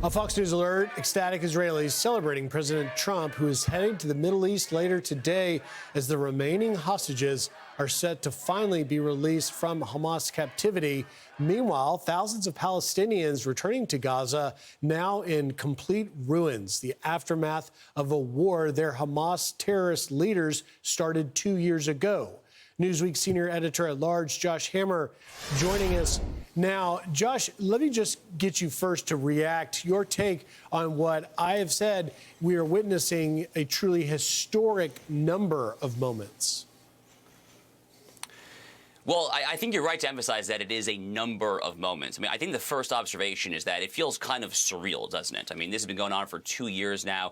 A Fox News alert, ecstatic Israelis celebrating President Trump, who is heading to the Middle East later today as the remaining hostages are set to finally be released from Hamas captivity. Meanwhile, thousands of Palestinians returning to Gaza now in complete ruins, the aftermath of a war their Hamas terrorist leaders started 2 years ago. Newsweek senior editor-at-large Josh Hammer joining us now. Josh, let me just get you first to react. Your take on what I have said. We are witnessing a truly historic number of moments. Well, I think you're right to emphasize that it is a number of moments. I mean, I think the first observation is that it feels kind of surreal, doesn't it? I mean, this has been going on for 2 years now.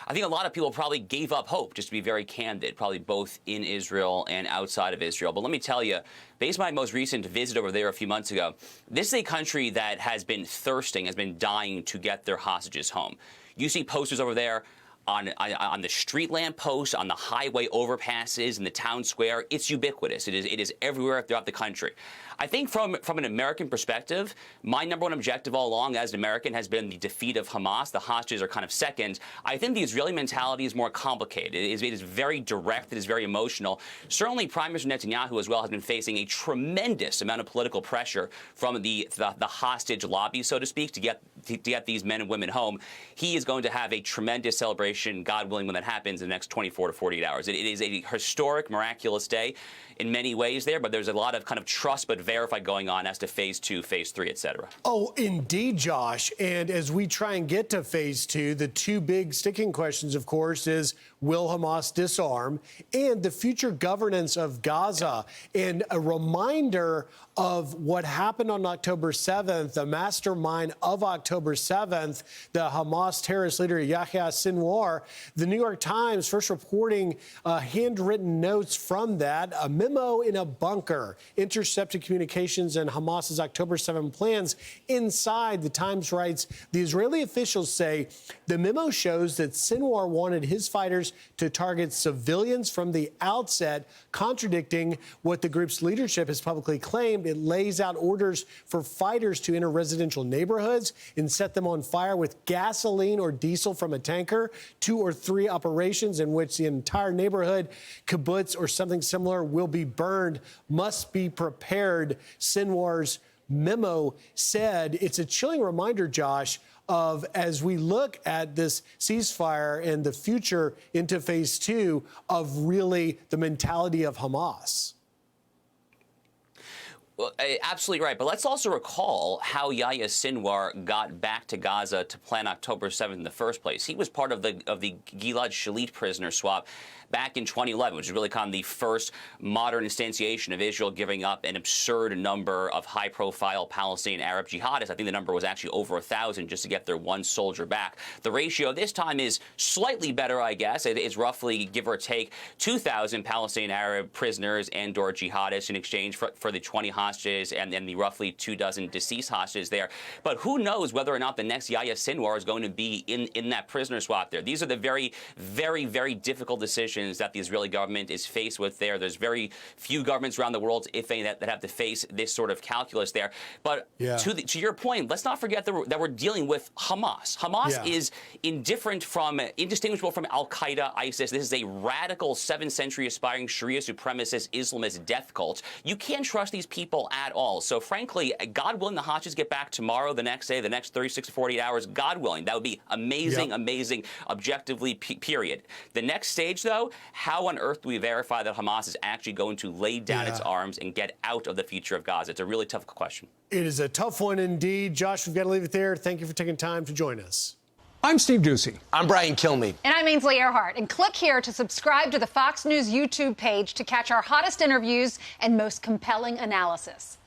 I think a lot of people probably gave up hope, just to be very candid, probably both in Israel and outside of Israel. But let me tell you, based on my most recent visit over there a few months ago, this is a country that has been thirsting, has been dying to get their hostages home. You see posters over there on the street lamp posts, on the highway overpasses, in the town square. It's ubiquitous. It is everywhere throughout the country. I think from an American perspective, my number one objective all along as an American has been the defeat of Hamas. The hostages are kind of second. I think the Israeli mentality is more complicated. It is very direct. It is very emotional. Certainly, Prime Minister Netanyahu as well has been facing a tremendous amount of political pressure from the hostage lobby, so to speak, to get these men and women home. He is going to have a tremendous celebration, God willing, when that happens in the next 24 to 48 hours. It is a historic, miraculous day in many ways there, but there's a lot of kind of trust but verify going on as to phase 2, phase 3, et cetera. Oh, indeed, Josh. And as we try and get to phase 2, the two big sticking questions, of course, is will Hamas disarm and the future governance of Gaza? And a reminder of what happened on October 7th, the mastermind of October 7th, the Hamas terrorist leader Yahya Sinwar. The New York Times first reporting handwritten notes from that, a memo in a bunker, intercepted communications and Hamas's October 7 plans. Inside, the Times writes, the Israeli officials say the memo shows that Sinwar wanted his fighters to target civilians from the outset, contradicting what the group's leadership has publicly claimed. It lays out orders for fighters to enter residential neighborhoods and set them on fire with gasoline or diesel from a tanker. 2 or 3 operations in which the entire neighborhood, kibbutz or something similar, will be burned must be prepared, Sinwar's memo said. It's a chilling reminder, Josh, of as we look at this ceasefire and the future into phase 2 of really the mentality of Hamas. Well, absolutely right. But let's also recall how Yahya Sinwar got back to Gaza to plan October 7th in the first place. He was part of the Gilad Shalit prisoner swap back in 2011, which is really kind of the first modern instantiation of Israel giving up an absurd number of high-profile Palestinian Arab jihadists. I think the number was actually over 1,000 just to get their one soldier back. The ratio this time is slightly better, I guess. It is roughly, give or take, 2,000 Palestinian Arab prisoners and or jihadists in exchange for the 20 hostages and the roughly 24 deceased hostages there. But who knows whether or not the next Yahya Sinwar is going to be in that prisoner swap there. These are the very, very, very difficult decisions that the Israeli government is faced with there. There's very few governments around the world, if any, that have to face this sort of calculus there. But to your point, let's not forget that we're dealing with Hamas. Hamas is indistinguishable from Al-Qaeda, ISIS. This is a radical 7th century aspiring Sharia supremacist Islamist death cult. You can't trust these people at all. So frankly, God willing, the hostages get back tomorrow, the next day, the next 36 to 48 hours, God willing. That would be amazing, amazing, objectively, period. The next stage, though, how on earth do we verify that Hamas is actually going to lay down its arms and get out of the future of Gaza? It's a really tough question. It is a tough one indeed. Josh, we've got to leave it there. Thank you for taking time to join us. I'm Steve Doocy. I'm Brian Kilmeade. And I'm Ainsley Earhart. And click here to subscribe to the Fox News YouTube page to catch our hottest interviews and most compelling analysis.